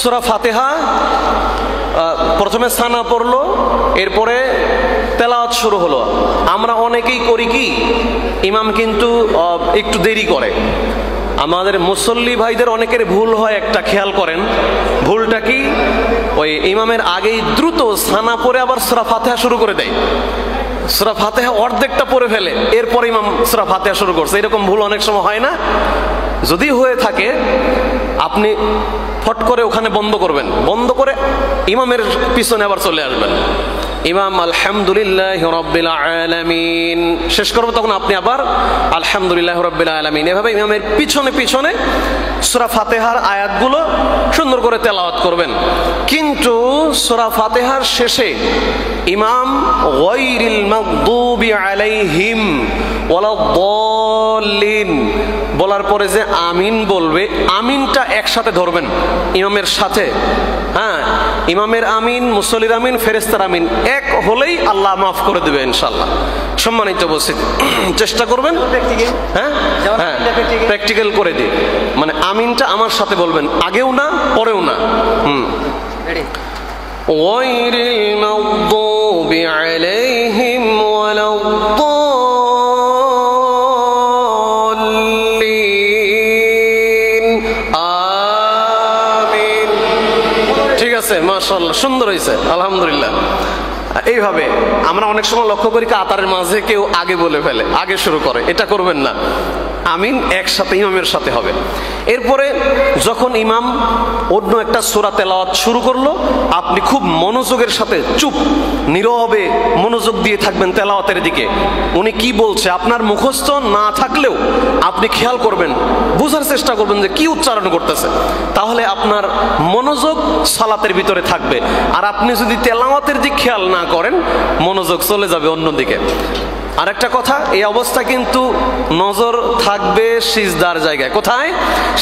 সূরা ফাতিহা প্রথমে সানা পড়লো, এরপরে তেলাওয়াত শুরু হলো। আমরা অনেকেই করি কি, ইমাম কিন্তু একটু দেরি করে। আমাদের মুসল্লি ভাইদের অনেকের ভুল হয়, একটা খেয়াল করেন, ভুলটা কি, ওই ইমামের আগেই দ্রুত সানা পড়ে আবার সূরা ফাতিহা শুরু করে দেয়। সূরা ফাতিহা অর্ধেকটা পড়ে ফেলে, এরপর ইমাম সূরা ফাতিহা শুরু করছে। এরকম ভুল অনেক সময় হয় না? যদি হয়ে থাকে আপনি ফট করে ওখানে বন্ধ করবেন, বন্ধ করে ইমামের পিছনে আবার চলে আসবেন। ইমাম আলহামদুলিল্লাহি রাব্বিল আলামিন শেষ করব, তখন আপনি আবার আলহামদুলিল্লাহি রাব্বিল আলামিন, এভাবে ইমামের পিছনে পিছনে সূরা ফাতিহার আয়াতগুলো সুন্দর করে তেলাওয়াত করবেন। কিন্তু সূরা ফাতিহার শেষে ইমাম গায়রিল মাগদুবি আলাইহিম ওয়ালাদ-দাল্লিন বলার পরে যে আমিন বলবে, আমিনটা একসাথে ধরবেন ইমামের সাথে। হ্যাঁ, ইমামের আমিন, মুসল্লির আমিন, ফেরেশতার আমিন এক হলেই আল্লাহ মাফ করে দেবে ইনশাআল্লাহ। সম্মানিত উপস্থিতি, চেষ্টা করবেন। হ্যাঁ হ্যাঁ, প্র্যাকটিক্যাল করে দিই, মানে আমিনটা আমার সাথে বলবেন, আগেও না পরেও না। গায়রিল মাগদুবি আলাইহিম ওয়ালাদ-দাল্লিন, আমিন। ঠিক আছে, মাশাআল্লাহ, সুন্দর হয়েছে, আলহামদুলিল্লাহ। এইভাবে আমরা অনেক সময় লক্ষ্য করি কাতারের মাঝে কেউ আগে বলে ফেলে, আগে শুরু করে, এটা করবেন না। আমিন একসাথে ইমামের সাথে হবে। এরপরে যখন ইমাম অন্য একটা সূরা তেলাওয়াত শুরু করলো, আপনি খুব মনোযোগের সাথে চুপ নীরবে মনোযোগ দিয়ে থাকবেন তেলাওয়াতের দিকে। উনি কি বলছে আপনার মুখস্থ না থাকলেও আপনি খেয়াল করবেন, বোঝার চেষ্টা করবেন যে কি উচ্চারণ করতেছে, তাহলে আপনার মনোযোগ সালাতের ভিতরে থাকবে। আর আপনি যদি তেলাওয়াতের দিক খেয়াল না করেন, মনোযোগ চলে যাবে অন্যদিকে। আরেকটা কথা, এই অবস্থা কিন্তু নজর থাকবে সিজদার জায়গায়। কোথায়?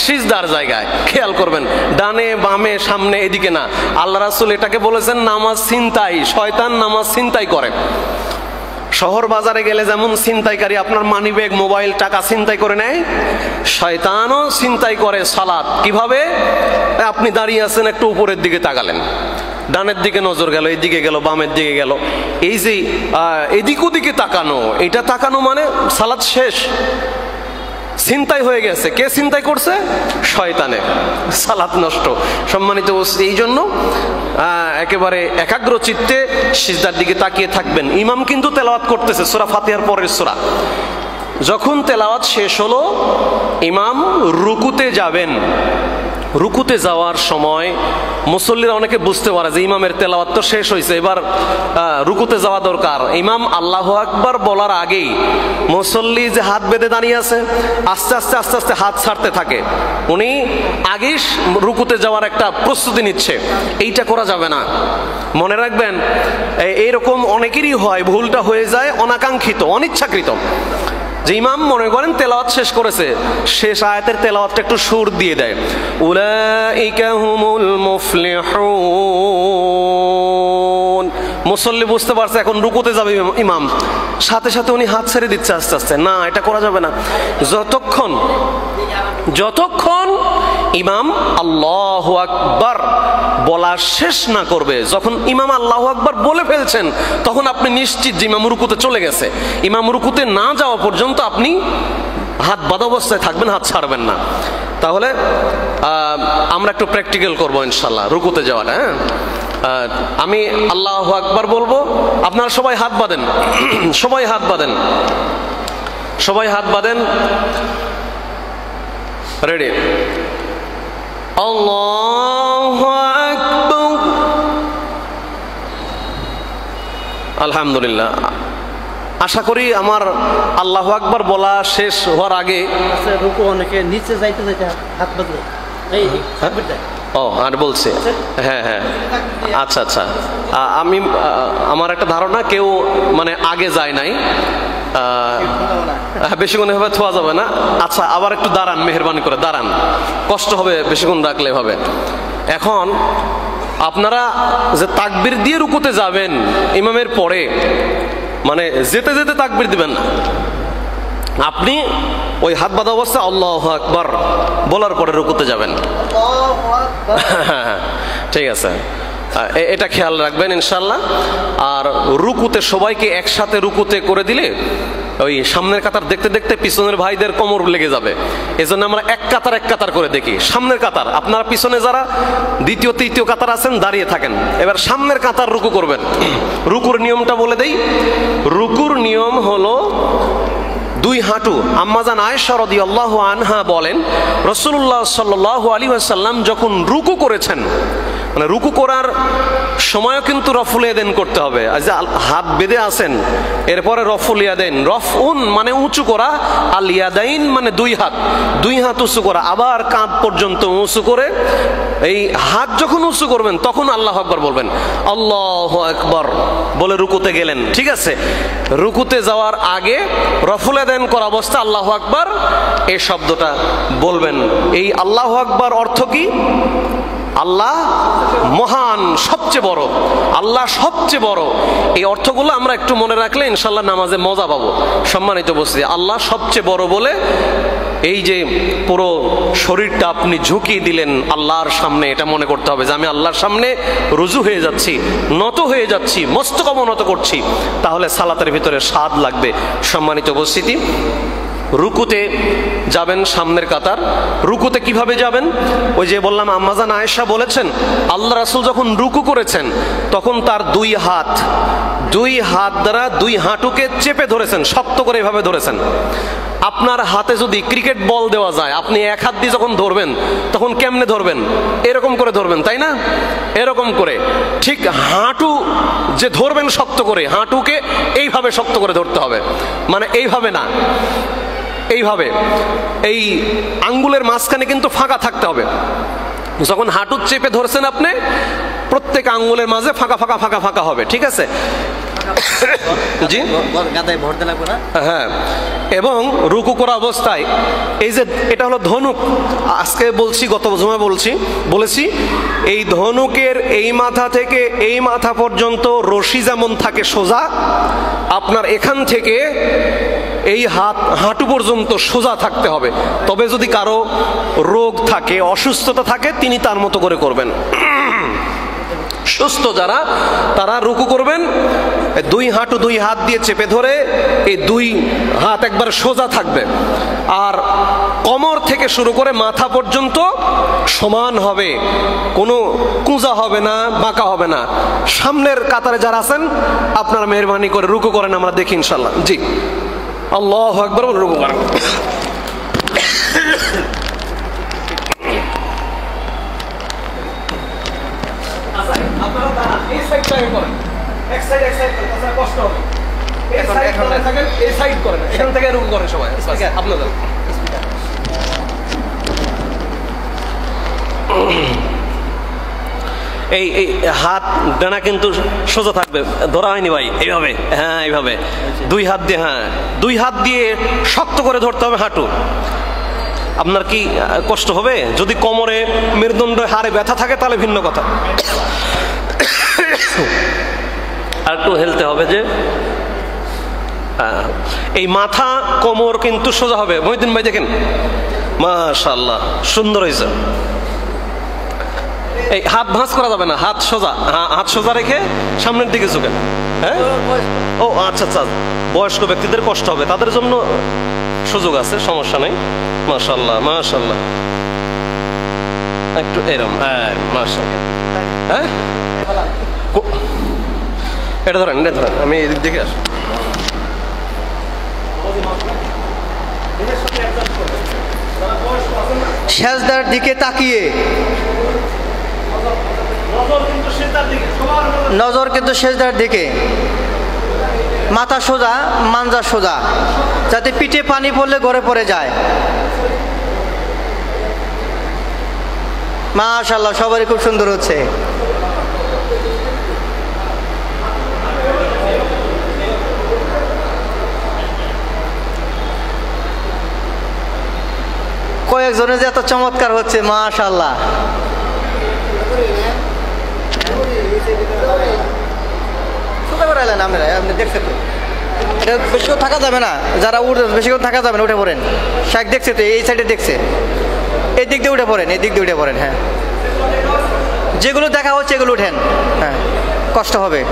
সিজদার জায়গায় খেয়াল করবেন, ডানে বামে সামনে এদিকে না। আল্লাহ রাসূল এটাকে বলেছেন নামাজ ছিনতাই, শয়তান নামাজ ছিনতাই করে। শহর বাজারে গেলে যেমন ছিনতাইকারী আপনার মানিব্যাগ, মোবাইল, টাকা ছিনতাই করে নেয়, শয়তানও ছিনতাই করে সালাত। কিভাবে? আপনি দাঁড়িয়ে আছেন, একটু উপরের দিকে তাকালেন, ডানের দিকে নজর গেল, এদিকে গেল, বামের দিকে গেল, এই যে এদিক ওদিকে তাকানো, এটা তাকানো মানে সালাত শেষ, ছিনতাই হয়ে গেছে। কে ছিনতাই করছে? শয়তানে, সালাত নষ্ট। সম্মানিত, এই জন্য একেবারে একাগ্র চিত্তে সিজদার দিকে তাকিয়ে থাকবেন। ইমাম কিন্তু তেলাওয়াত করতেছে সূরা ফাতিহার পরের সূরা। যখন তেলাওয়াত শেষ হলো, ইমাম রুকুতে যাবেন। রুকুতে যাওয়ার সময় মুসল্লিরা অনেকে বুঝতে পারে যে ইমামের তেলাওয়াত তো শেষ হয়েছে, এবার রুকুতে যাওয়া দরকার। ইমাম আল্লাহু আকবার বলার আগেই মুসল্লি যে হাত বেঁধে দাঁড়িয়ে আছে, আস্তে আস্তে আস্তে আস্তে হাত ছাড়তে থাকে। উনি আগেই রুকুতে যাওয়ার একটা প্রস্তুতি নিচ্ছে, এইটা করা যাবে না। মনে রাখবেন, এইরকম অনেকেরই হয়, ভুলটা হয়ে যায় অনাকাঙ্ক্ষিত, অনিচ্ছাকৃত। যে ইমাম মনে করেন তেলাওয়াত শেষ করেছে, শেষ আয়াতের তেলাওয়াতটা একটু সুর দিয়ে দেয়, উলাইকা হুমুল মুফলিহুন। মুসল্লি বুঝতে পারছে এখন রুকুতে যাবে ইমাম, সাথে সাথে উনি হাত ছেড়ে দিচ্ছে আস্তে আস্তে। না, এটা করা যাবে না। যতক্ষণ ইমাম আল্লাহু আকবার বলা শেষ না করবে, যখন ইমাম আল্লাহু আকবার বলে ফেলছেন, তখন আপনি নিশ্চিত যে ইমাম রুকুতে চলে গেছে। ইমাম রুকুতে না যাওয়া পর্যন্ত আপনি হাত বাঁধা অবস্থায় থাকবেন, হাত ছাড়বেন না। তাহলে আমরা একটু প্র্যাকটিক্যাল করবো ইনশাল্লাহ রুকুতে যাওয়াটা। হ্যাঁ, আমি আল্লাহু আকবার বলবো, আপনারা সবাই হাত বাঁধেন, সবাই হাত বাঁধেন, সবাই হাত বাঁধেন। রেডি? আল্লাহু আকবার। আলহামদুলিল্লাহ। আশা করি আমার আল্লাহু আকবার বলা শেষ হওয়ার আগে রুকু অনেকে নিচে যাইতে যাইতে হাত বাঁধে, ও আর বলছে, হ্যাঁ হ্যাঁ, আচ্ছা আচ্ছা। আমি আমার একটা ধারণা কেউ মানে আগে যায় নাই, বেশিক্ষণ এভাবে থোয়া যাবে না। আচ্ছা, আবার একটু দাঁড়ান, মেহেরবানি করে দাঁড়ান, কষ্ট হবে বেশিক্ষণ রাখলে এভাবে। এখন আপনারা যে তাকবীর দিয়ে রুকুতে যাবেন ইমামের পরে, মানে যেতে যেতে তাকবীর দিবেন না, আপনি ওই হাত বাঁধা অবস্থায় আল্লাহু আকবার বলার পরে রুকুতে যাবেন। ঠিক আছে, এটা খেয়াল রাখবেন ইনশাল্লাহ। আর রুকুতে সবাইকে একসাথে রুকুতে করে দিলে ওই সামনের কাতার দেখতে দেখতে পিছনের ভাইদের কোমর লেগে যাবে। এজন্য আমরা এক কাতার করে দেখি। সামনের কাতার, আপনারা পিছনে যারা দ্বিতীয় তৃতীয় কাতার আছেন দাঁড়িয়ে থাকেন। এবার সামনের কাতার রুকু করবেন। রুকুর নিয়মটা বলে দেই। রুকুর নিয়ম হলো দুই হাঁটু। আম্মাজান আয়েশা রাদিয়াল্লাহু আনহা বলেন, রাসূলুল্লাহ সাল্লাল্লাহু আলাইহি ওয়াসাল্লাম যখন রুকু করেছেন, মানে রুকু করার সময়ও কিন্তু রফুল ইয়াদাইন করতে হবে। আজ হাত বেঁধে আছেন, এরপরে রফুল ইয়াদাইন, রফউন মানে উঁচু করা, আল ইয়াদাইন মানে দুই হাত উঁচু করা, আবার কাঁধ পর্যন্ত উঁচু করে এই হাত যখন উঁচু করবেন তখন আল্লাহু আকবার বলবেন। আল্লাহু আকবার বলে রুকুতে গেলেন, ঠিক আছে। রুকুতে যাওয়ার আগে রফুল ইয়াদাইন করা অবস্থা আল্লাহু আকবার এই শব্দটা বলবেন। এই আল্লাহু আকবার অর্থ কি? আল্লাহ মহান, সবচেয়ে বড়, আল্লাহ সবচেয়ে বড়। এই অর্থগুলো আমরা একটু মনে রাখলে ইনশাল্লাহ নামাজে মজা পাবো। সম্মানিত উপস্থিতি, আল্লাহ সবচেয়ে বড় বলে এই যে পুরো শরীরটা আপনি ঝুঁকিয়ে দিলেন আল্লাহর সামনে, এটা মনে করতে হবে যে আমি আল্লাহর সামনে রুজু হয়ে যাচ্ছি, নত হয়ে যাচ্ছি, মস্তক অবনত করছি, তাহলে সালাতের ভিতরে স্বাদ লাগবে। সম্মানিত উপস্থিতি, রুকুতে যাবেন সামনের কাতার। রুকুতে কিভাবে যাবেন? ওই যে বললাম আম্মাজান আয়েশা বলেছেন, আল্লাহ রাসূল যখন রুকু করেছেন তখন তার দুই হাত দ্বারা দুই হাঁটুকে চেপে ধরেছেন, শক্ত করে এভাবে ধরেছেন। আপনার হাতে যদি ক্রিকেট বল দেওয়া যায়, আপনি এক হাত দিয়ে যখন ধরবেন তখন কেমনে ধরবেন? এরকম করে ধরবেন, তাই না? এরকম করে। ঠিক হাঁটু যে ধরবেন শক্ত করে, হাঁটুকে এইভাবে শক্ত করে ধরতে হবে, মানে এইভাবে না, এইভাবে। এই আঙ্গুলের মাঝখানে কিন্তু ফাঁকা থাকতে হবে। যখন হাঁটু চেপে ধরছেন আপনি, প্রত্যেক আঙ্গুলের মাঝে ফাঁকা হবে, ঠিক আছে? জি, হ্যাঁ। এবং রুকু করা অবস্থায় এই যে এটা হলো ধনুক, আজকে বলছি, গত জুমায় বলেছি, এই ধনুকের এই মাথা থেকে এই মাথা পর্যন্ত রশি যেমন থাকে সোজা, আপনার এখান থেকে এই হাঁটু পর্যন্ত সোজা থাকতে হবে। তবে যদি কারো রোগ থাকে, অসুস্থতা থাকে, তিনি তার মতো করে করবেন। সুস্থ যারা, তারা রুকু করবেন, দুই হাঁটু দুই হাত দিয়ে চেপে ধরে এই দুই হাত একবার সোজা থাকবে, আর কোমর থেকে শুরু করে মাথা পর্যন্ত সমান হবে, কোনো কুঁজা হবে না, বাঁকা হবে না। সামনের কাতারে যারা আছেন আপনারা মেহরবানি করে রুকু করেন, আমরা দেখি ইনশাল্লাহ। জি, আল্লাহু আকবার বলে রুকু করেন। এই হাত ডানা কিন্তু সোজা থাকবে, ধরা হয়নি ভাই, এইভাবে, হ্যাঁ এইভাবে দুই হাত দিয়ে, হ্যাঁ দুই হাত দিয়ে শক্ত করে ধরতে হবে হাঁটু। আপনার কি কষ্ট হবে? যদি কোমরে, মেরুদণ্ড, হাড়ে ব্যথা থাকে তাহলে ভিন্ন কথা। আর একটু হেলতে হবে যে এই মাথা কোমর কিন্তু সোজা হবে। মহিউদ্দিন ভাই দেখেন, মাশাআল্লাহ সুন্দর হয়েছে। এই হাত ভাঁজ করা যাবে না, হাত সোজা রেখে সামনের দিকে ঝুঁকেন। হ্যাঁ, ও আচ্ছা আচ্ছা, বয়স্ক ব্যক্তিদের কষ্ট হবে, তাদের জন্য সুযোগ আছে, সমস্যা নেই। মাশাআল্লাহ মাশাআল্লাহ, একটু এরম, হ্যাঁ মাশাআল্লাহ। হ্যাঁ, এটা ধরেন, আমি এদিক দিকে আসি। সেজদার দিকে তাকিয়ে, নজর কিন্তু সেজদার দিকে, মাথা সোজা, মানজা সোজা, যাতে পিঠে পানি পড়লে গড়ে পড়ে যায়। মাশাআল্লাহ, সবারই খুব সুন্দর হচ্ছে। কয়েকজনের যে এত চমৎকার হচ্ছে, মাশাআল্লাহ। আপনি দেখছেন তো? এটা বেশিক্ষণ থাকা যাবে না, যারা বেশিক্ষণ থাকা যাবে না উঠে পড়েন। শাক দেখছে তো, এই সাইডে দেখছে, এই দিক দিয়ে উঠে পড়েন, এই দিক দিয়ে উঠে পড়েন। হ্যাঁ, যেগুলো দেখা হচ্ছে এগুলো উঠেন, হ্যাঁ কষ্ট হবে।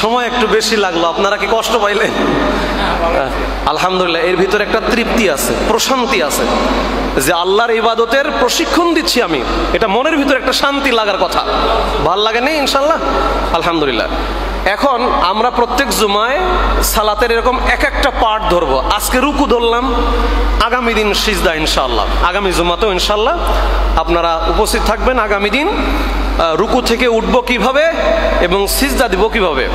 সময় একটু বেশি লাগলো, আপনারা কি কষ্ট পাইলেন? আলহামদুলিল্লাহ, এর ভিতরে একটা তৃপ্তি আছে, প্রশান্তি আছে যে আল্লাহর ইবাদতের প্রশিক্ষণ দিচ্ছি আমি, এটা মনের ভিতরে একটা শান্তি লাগার কথা। ভাল লাগে নেই ইনশাল্লাহ? আলহামদুলিল্লাহ। এখন আমরা প্রত্যেক জুমায় সালাতের এরকম এক একটা পার্ট ধরবো। আজকে রুকু ধরলাম, আগামী দিন সিজদা ইনশাল্লাহ, আগামী জুমাতেও ইনশাল্লাহ আপনারা উপস্থিত থাকবেন। আগামী দিন রুকু থেকে উঠবো কিভাবে এবং সিজদা দিব কিভাবে,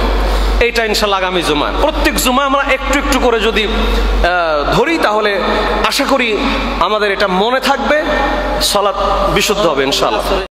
এইটা ইনশাল্লাহ আগামী জুমায়। প্রত্যেক জুমায় আমরা একটু একটু করে যদি ধরি তাহলে আশা করি আমাদের এটা মনে থাকবে, সালাত বিশুদ্ধ হবে ইনশাল্লাহ।